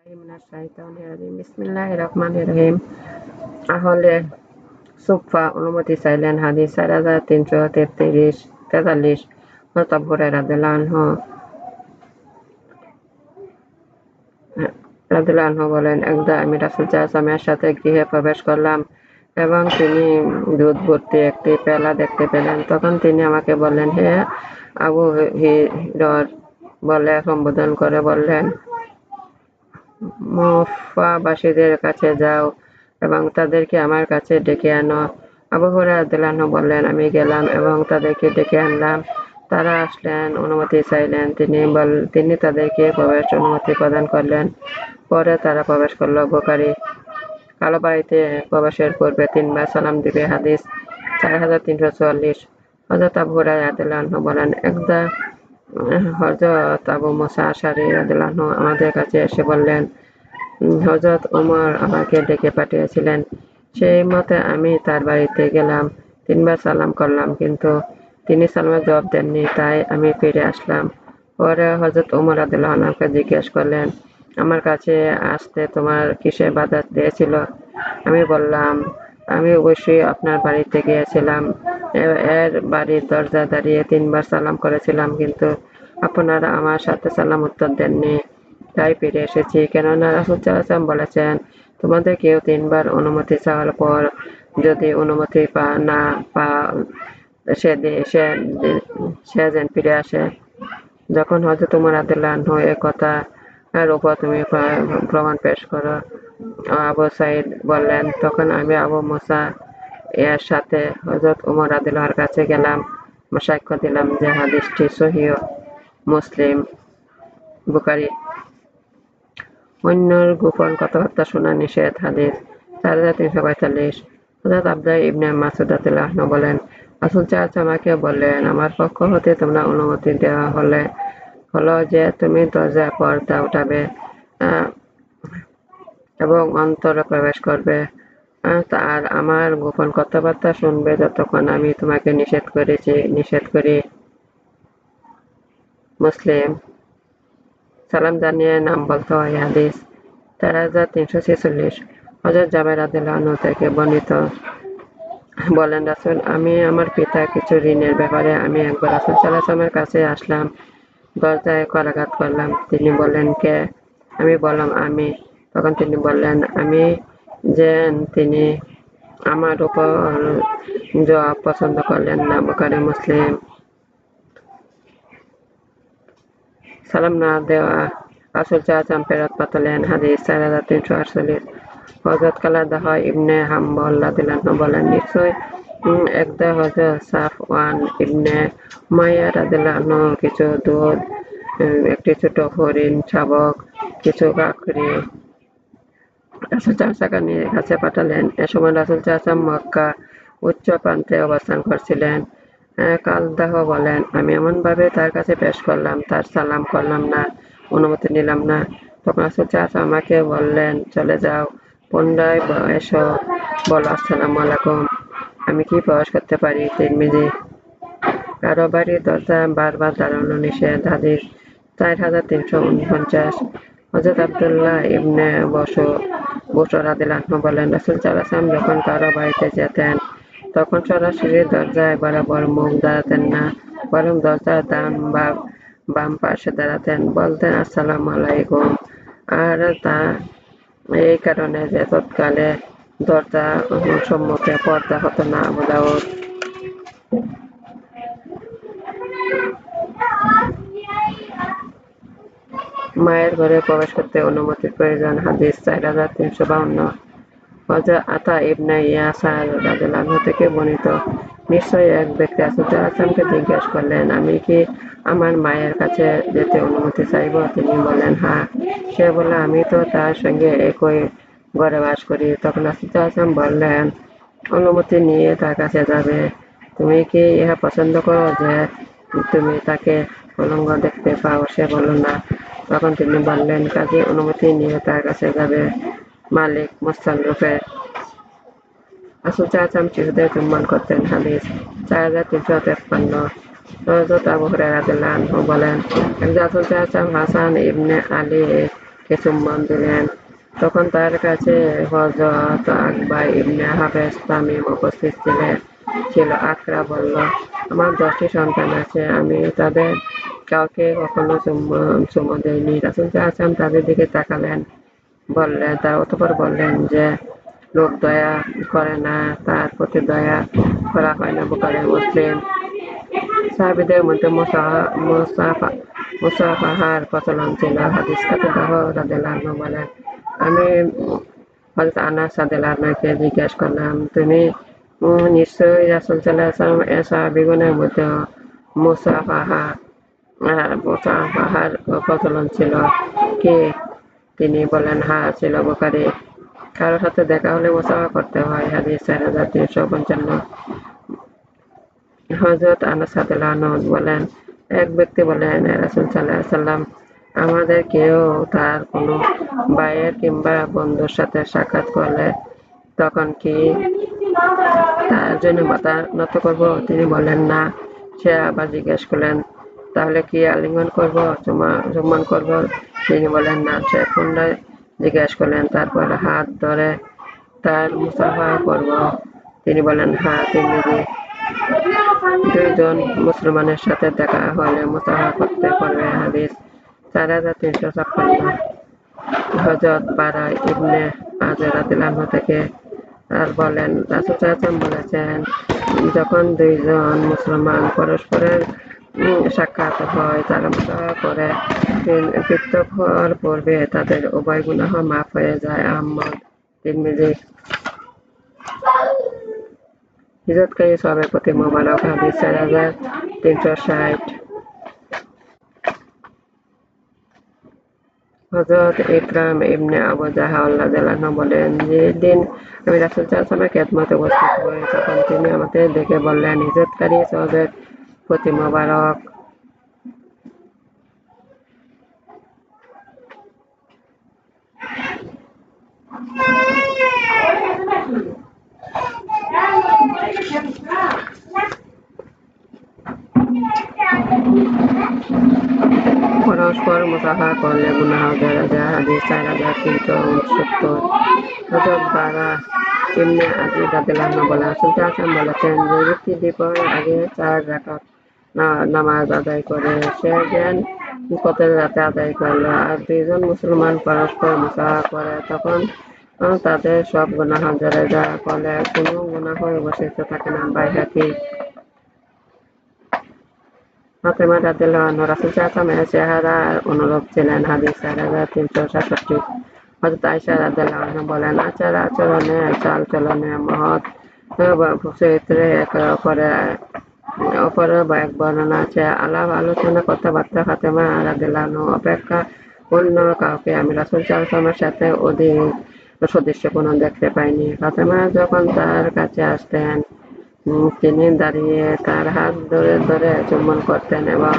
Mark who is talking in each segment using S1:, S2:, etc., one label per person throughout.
S1: বিসমিল্লাহির রহমানির রহিম। তাহলে সুফা অনুমতি চাইলেন। হাদিস 4343 হযরত আবু হুরায়রা রাদিয়াল্লাহু আনহু বলেন, একদা আমি রাসূল সাল্লাল্লাহু আলাইহি ওয়াসাল্লামের সাথে গৃহে প্রবেশ করলাম এবং তিনি দুধ ভর্তি একটি পেয়ালা দেখতে পেলেন। তখন তিনি আমাকে বললেন, হে আবু হুরায়রা বলে সম্বোধন করে বললেন, মূসাবাসীদের কাছে যাও এবং তাদেরকে আমার কাছে ডেকে আনো। আবু হুরায়রা রাদিয়াল্লাহু আনহু বললেন, আমি গেলাম এবং তাদেরকে ডেকে আনলাম। তারা আসলেন, অনুমতি চাইলেন। তিনি তাদেরকে প্রবেশ অনুমতি প্রদান করলেন। পরে তারা প্রবেশ করল। বুখারী। কালো বাড়িতে প্রবেশের পূর্বে 3 বার সালাম দিবে। হাদিস 4344। হযরত আবু হুরায়রা রাদিয়াল্লাহু আনহু বলেন, একদা হযরত আবু মুসা আশআরী রাদিয়াল্লাহু আনহু আমাদের কাছে এসে বললেন, হযরত ওমর আমাকে ডেকে পাঠিয়েছিলেন। সেই মতে আমি তার বাড়িতে গেলাম। 3 বার সালাম করলাম, কিন্তু তিনি সালামের জবাব দেননি। তাই আমি ফিরে আসলাম। পরে হযরত ওমর রাদিয়াল্লাহু আনহু আমাকে জিজ্ঞেস করলেন, আমার কাছে আসতে তোমার কিসে বাধা দিয়েছিল? আমি বললাম, আমি অবশ্যই আপনার বাড়িতে গিয়েছিলাম। এর বাড়ির দরজায় দাঁড়িয়ে 3 বার সালাম করেছিলাম, কিন্তু আপনারা আমার সাথে সালাম উত্তর দেননি। তাই ফিরে এসেছি। কেননা রাসূল সাল্লাল্লাহু আলাইহি ওয়াসাল্লাম বলেছেন, তোমাদের কেউ 3 বার অনুমতি চাওয়ার পর যদি অনুমতি না সে যেন ফিরে আসে। যখন হযরত ওমর রাদিয়াল্লাহু আনহু এ কথার উপর তুমি প্রমাণ পেশ করো, আবু সাঈদ বললেন, তখন আমি আবু মুসা এর সাথে হযরত ওমর রাদিয়াল্লাহু আনহুর কাছে গেলাম। সাক্ষ্য দিলাম যে হাদীসটি সহিহ। মুসলিম। বুখারী। অন্যের গোপন কথাবার্তা শোনা নিষেধ। হাদিস 4345। হযরত আব্দুল্লাহ ইবনে মাসউদ রাদিয়াল্লাহু আনহু বলেন, রাসূল সাল্লাল্লাহু আলাইহি ওয়াসাল্লাম আমাকে বললেন, আমার পক্ষ হতে তোমরা অনুমতি দেওয়া হলো যে তুমি দরজায় পর্দা উঠাবে এবং অন্তরে প্রবেশ করবে আর আমার গোপন কথাবার্তা শুনবে যতক্ষণ আমি তোমাকে নিষেধ করি। মুসলিম। সালাম জানিয়ে নাম বলতে হয়। হাদিস 4346। হযরত জাবের রাদিয়াল্লাহু আনহু থেকে বর্ণিত বলেন, রাসূল আমি আমার পিতার কিছু ঋণের ব্যাপারে আমি একবার রাসূল সাল্লাল্লাহু আলাইহি ওয়াসাল্লামের কাছে আসলাম। দরজায় করাঘাত করলাম। তিনি বললেন, কে? আমি বললাম, আমি। তখন তিনি বললেন, আমি তিনি আমার উপর জবাব পছন্দ করলেন না। বুখারী। মুসলিম। সালাম না দেওয়া রাসূল সাল্লাল্লাহু আলাইহি ওয়াসাল্লাম ফেরত পাঠালেন। হাদিস 4348। হযরত কালাদাহ ইবনে হাম্বল রাদিয়াল্লাহু আনহু বলেন, নিশ্চয় একদা হযরত সাফওয়ান ইবনে উমাইয়া রাদিয়াল্লাহু আনহু কিছু দুধ, একটি ছোট হরিণ, শাবক, কিছু বকরী রাসূল সাল্লাল্লাহু আলাইহি ওয়াসাল্লামের কাছে পাঠালেন। এ সময় রাসূল সাল্লাল্লাহু আলাইহি ওয়াসাল্লাম মক্কা উচ্চ প্রান্তে অবস্থান করছিলেন। কালদাহ বলেন, আমি এমনভাবে তার কাছে পেশ করলাম, তার সালাম করলাম না, অনুমতি নিলাম না। তখন রাসূল সাল্লাল্লাহু আলাইহি ওয়াসাল্লাম আমাকে বললেন, চলে যাও, পুনরায় এসো, বলো আসসালামু আলাইকুম, আমি কি প্রবেশ করতে পারি? তিরমিজি। কারো বাড়ির দরজায় বারবার দাঁড়ানো নিষেধ। হাদিস 4349। হযরত আব্দুল্লাহ ইবনে বসর রাদিয়াল্লাহু আনহু বলেন, রাসূল সাল্লাল্লাহু আলাইহি ওয়াসাল্লাম যখন কারো বাড়িতে যেতেন তখন সরাসরি দরজায় বরাবর মুখ দাঁড়াতেন না, বরং দরজার ডান বা বাম পাশে দাঁড়াতেন, বলতেন আসসালামু আলাইকুম। আর তা এই কারণে যে তৎকালে দরজা সম্মুখে পর্দা হতো না। আবু দাউদ। মায়ের ঘরে প্রবেশ করতে অনুমতির প্রয়োজন। হাদিস 4352। হযরত আতা ইবনে ইয়াসার রাদিয়াল্লাহু আনহু থেকে বর্ণিত, নিশ্চয়ই এক ব্যক্তি রাসূল সাল্লাল্লাহু আলাইহি ওয়াসাল্লামকে জিজ্ঞেস করলেন, আমি কি আমার মায়ের কাছে যেতে অনুমতি চাইব? তিনি বললেন, হ্যাঁ। সে বলল, আমি তো তার সঙ্গে একই ঘরে বাস করি। তখন রাসূল সাল্লাল্লাহু আলাইহি ওয়াসাল্লাম বললেন, অনুমতি নিয়ে তার কাছে যাবে। তুমি কি ইহা পছন্দ করো যে তুমি তাকে উলঙ্গ দেখতে পাও? সে বলল, না। তখন তিনি বললেন, কাজেই অনুমতি নিয়ে তার কাছে যাবে। মালিক মুস্তাদরাকে। রাসূল সাল্লাল্লাহু আলাইহি ওয়াসাল্লাম শিশুদের চুম্বন করতেন। হাদিস 4353। হযরত আবু হুরায়রা রাদিয়াল্লাহু আনহু বলেন, একদিন রাসূল সাল্লাল্লাহু আলাইহি ওয়াসাল্লাম হাসান ইবনে আলী কে চুম্বন দিলেন। তখন তার কাছে হযরত আকবা ইবনে হাবেস তামিম উপস্থিত ছিল। আকরা বলল, আমার 10টি সন্তান আছে, আমি তাদের কাউকে কখনো চুমু দেইনি। রাসূল সাল্লাল্লাহু আলাইহি ওয়াসাল্লাম তাদের দিকে তাকালেন, অতঃপর বললেন যে লোক দয়া করে না তার প্রতি দয়া করা হয় না। বুখারী মুসলিম। সাহাবীদের মধ্যে মুসাফাহার প্রচলন ছিল। হাদিস কাতাদাহ রাদিয়াল্লাহু আনহু বলেন, আমি হযরত আনাস রাদিয়াল্লাহু আনহুকে জিজ্ঞেস করলাম, তুমি নিশ্চয়ই রাসূল সাল্লাল্লাহু আলাইহি ওয়াসাল্লাম এর সাহাবীগণের মধ্যে মুসাফাহার প্রচলন ছিল কি? তিনি বললেন, হ্যাঁ ছিল। বুখারী। কারো সাথে দেখা হলে মুসাফা করতে হয়। হাদিস 4355। হযরত আনাস রাদিয়াল্লাহু আনহু বলেন, এক ব্যক্তি বললেন, হে রাসূল সাল্লাল্লাহু আলাইহি ওয়াসাল্লাম, আমাদের কেউ তার কোনো ভাইয়ের কিংবা বন্ধুর সাথে সাক্ষাৎ করলে তখন কি তার জন্য মাথা নত করব? তিনি বললেন, না। সে আবার জিজ্ঞেস করলেন, তাহলে কি আলিঙ্গন করব, চুম্বন করব? তিনি বললেন, না। সে পুনরায় জিজ্ঞেস করলেন, তারপর হাত ধরে তার মুসাফা করব? তিনি বললেন, হ্যাঁ। তিরমিজি। দুইজন মুসলমানের সাথে দেখা হলে মুসাফা করতে পারবে। হাদিস 4356। হযরত বারা ইবনে আযিব রাদিয়াল্লাহু আনহু থেকে বলেন, রাসূল সাল্লাল্লাহু আলাইহি ওয়াসাল্লাম বলেছেন, যখন দুইজন মুসলমান পরস্পরের সাক্ষাৎ হয়, তারা মুসাফা করে পৃথক হওয়ার পূর্বে তাদের উভয় গুনাহ মাফ হয়ে যায়। আহমদ। তিরমিজি। হিজরতকারী সওয়াবের প্রতি মোবারক। হাদিস 4360। হযরত ইকরাম ইবনে আবু জাহল রাদিয়াল্লাহু আনহু বলেন, যেদিন আমি রাসূল সাল্লাল্লাহু আলাইহি ওয়াসাল্লামের খেদমতে উপস্থিত হই, তখন তিনি আমাদের দেখে বললেন, হিজরতকারী সওয়াবের প্রতি মোবারক। পরস্পর মুসাফা করলে গুনাহ ঝরে যায়। হাদিস 4369। হযরত বারা ইবনে আযিব রাদিয়াল্লাহু আনহু বলেন, রাসূল সাল্লাল্লাহু আলাইহি ওয়াসাল্লাম বলেছেন, যে ব্যক্তি দ্বিপহরের আগে 4 রাকাত নামাজ আদায় করে সে যেন কতল রাতে আদায় করল। আর দুইজন মুসলমান পরস্পর মুসাফা করে, তখন তাদের সব গুনাহ ঝরে যায়, ফলে কোনো গুনাহই অবশিষ্ট থাকে না। বাইহাকী। ফাতেমা রাদিয়াল্লাহু আনহা রাসূল সাল্লাল্লাহু আলাইহি ওয়াসাল্লামের চেহারার অনুরূপ ছিলেন। হাদিস 4366। হযরত আয়েশা রাদিয়াল্লাহু আনহা বলেন, আচার আচরণে চালচলনে মহৎ চরিত্রে একে অপরের এক বর্ণনা আছে। আলাপ আলোচনা কথাবার্তা ফাতেমা রাদিয়াল্লাহু আনহা অপেক্ষা অন্য কাউকে আমি রাসূল সাল্লাল্লাহু আলাইহি ওয়াসাল্লামের সাথে অধিক সাদৃশ্যপূর্ণ দেখতে পাইনি। ফাতেমা যখন তার কাছে আসতেন, তিনি দাঁড়িয়ে তার হাত ধরে ধরে চুম্বন করতেন এবং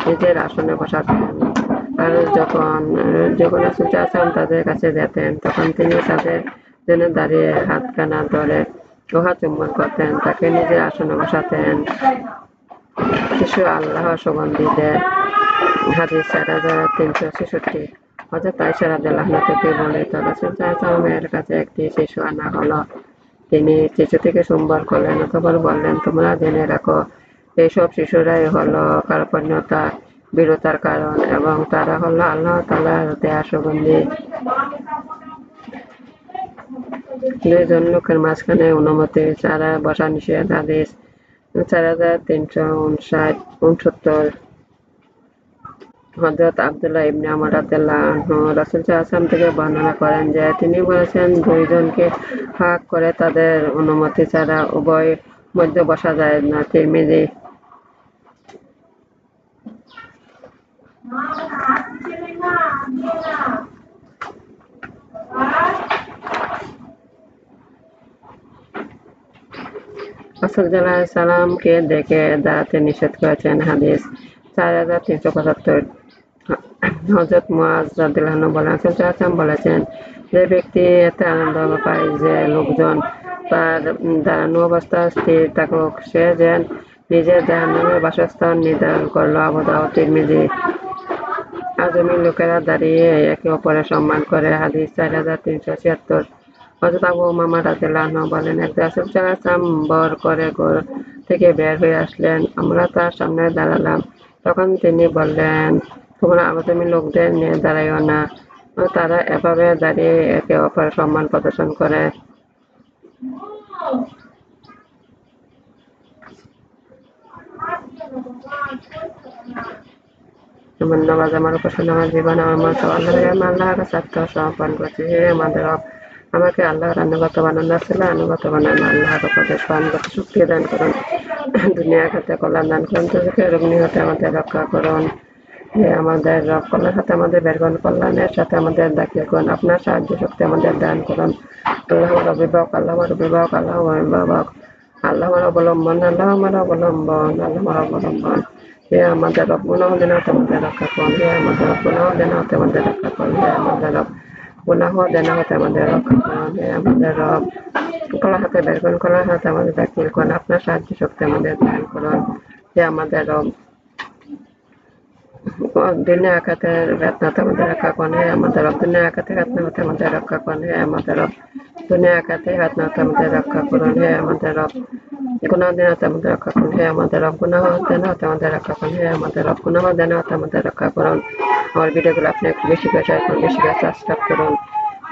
S1: নিজের আসনে বসাতেন। আর যখন রাসূল সাল্লাল্লাহু আলাইহি ওয়াসাল্লাম তাদের কাছে যেতেন, তখন তিনি তাদের জন্য দাঁড়িয়ে হাতখানা ধরে উহা চুম্বন করতেন, তাকে নিজের আসনে বসাতেন। শিশু আল্লাহর সুগন্ধি দেয়। হাদিস 4366। হযরত আয়েশা রাদিয়াল্লাহু আনহা থেকে বর্ণিত, রাসূল সাল্লাল্লাহু আলাইহি ওয়াসাল্লামের কাছে একটি শিশু আনা হলো। তিনি শিশুটিকে চুম্বন করলেন, অতঃপর বললেন, তোমরা জেনে রাখো, এইসব শিশুরাই হলো কার্পণ্যতা, ভীরুতার কারণ এবং তারা হলো আল্লাহ তাআলার দেয়া সুগন্ধি। দুইজন লোকের মাঝখানে অনুমতি ছাড়া বসা নিষেধ। হাদিস 4369। হযরত আব্দুল্লাহ ইবনে আমর রাদিয়াল্লাহু আনহু রাসূল সাল্লাল্লাহু আলাইহি ওয়াসাল্লাম থেকে বর্ণনা করেন যে, তিনি বলেছেন, দুইজনকে ভাগ করে তাদের অনুমতি ছাড়া উভয় মধ্যে বসা যায় না। তিরমিজি। রাসূল সাল্লাল্লাহু আলাইহি ওয়াসাল্লামকে দেখে দাঁড়াতে নিষেধ করেছেন। হাদিস 4375। হযরত মুআয রাদিয়াল্লাহু আনহু বলেন, রাসূল সাল্লাল্লাহু আলাইহি ওয়াসাল্লাম বলেছেন, যে ব্যক্তি এতে আনন্দ পায় যে লোকজন তার দাঁড়ানো অবস্থায় স্থির থাকুক, সে যেন নিজের জাহান্নামের বাসস্থান নির্ধারণ করল। আবু দাউদ। তিরমিজি। আজমি লোকেরা দাঁড়িয়ে একে অপরের সম্মান করে। হাদিস 4376। হযরত আবু উমামা রাদিয়াল্লাহু আনহু বলেন, এক রাসূল সাল্লাল্লাহু আলাইহি ওয়াসাল্লাম বর করে ঘর থেকে বের হয়ে আসলেন। আমরা তার সামনে দাঁড়ালাম। তখন তিনি বললেন, তোমরা আজমি লোকদের নিয়ে দাঁড়াইও না। তারা এভাবে দাঁড়িয়ে একে অপরের সম্মান প্রদর্শন করে। আমার নামাজ আমার উপাসনা, আমার জীবন, আমার মত আল্লাহর আমি আল্লাহর কাছে আত্মসমর্পণ করছি। হে আমাদের রব, আমাকে আল্লাহর আনুগত্য বানান, রাসূলের আনুগত্য বানান, আল্লাহর উপদেশ পালন করতে শক্তি দান করুন, দুনিয়া আখিরাতে কল্যাণ দান করুন, দুজকের অগ্নি হতে আমাদের রক্ষা করুন। হে আমাদের রব, কল্যাণের সাথে আমাদের বের করুন, কল্যাণের সাথে আমাদের দাখিল করুন, আপনার সাহায্য শক্তি আমাদের দান করুন। আল্লাহ আমার অভিভাবক, আল্লাহ আমার অভিভাবক, আল্লাহ আমার অভিভাবক, আল্লাহ আমার অবলম্বন, আল্লাহ আমার অবলম্বন, আল্লাহ আমার অবলম্বন। হে আমাদের রব, গুনাহ দিনা হতে আমাদের রক্ষা করুন। হে আমাদের রব, গুনাহ দিনা হতে আমাদের রক্ষা করুন। হে আমাদের রব, গুনাহ দিনা হতে আমাদের রক্ষা করুন। হে আমাদের রব, কল্যাণ হাতে বের করুন, কল্যাণ হাতে আমাদের দাখিল করুন, আপনার সাহায্য শক্তি আমাদের দান করুন। হে আমাদের রব, দুনিয়া আখাতের ফিতনা হতে আমাদের রক্ষা করুন। হে আমাদের রব, দুনিয়া আখাতের ফিতনা হতে আমাদের রক্ষা করুন। হে আমাদের রব, দুনিয়া আখাতের ফিতনা হতে আমাদের রক্ষা করুন। হে আমাদের রব, গুনাহ দিনা হতে আমাদের রক্ষা করুন। হে আমাদের রব, গুনাহ দিনা হতে আমাদের রক্ষা করুন। হে আমাদের রব, গুনাহ দিনা হতে আমাদের রক্ষা করুন। আমার ভিডিওগুলো আপনি একটু বেশি করে শেয়ার করুন, বেশি করে সাবস্ক্রাইব করুন।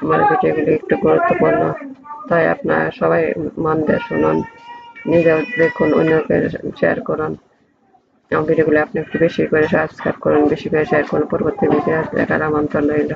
S1: আমার ভিডিওগুলি একটু গুরুত্বপূর্ণ, তাই আপনারা সবাই মন দিয়ে শুনুন, নিজেও দেখুন, অন্যকে শেয়ার করুন। আমার ভিডিওগুলো আপনি একটু বেশি করে সাবস্ক্রাইব করুন, বেশি করে শেয়ার করুন। পরবর্তী ভিডিও দেখার আমন্ত্রণ রইল।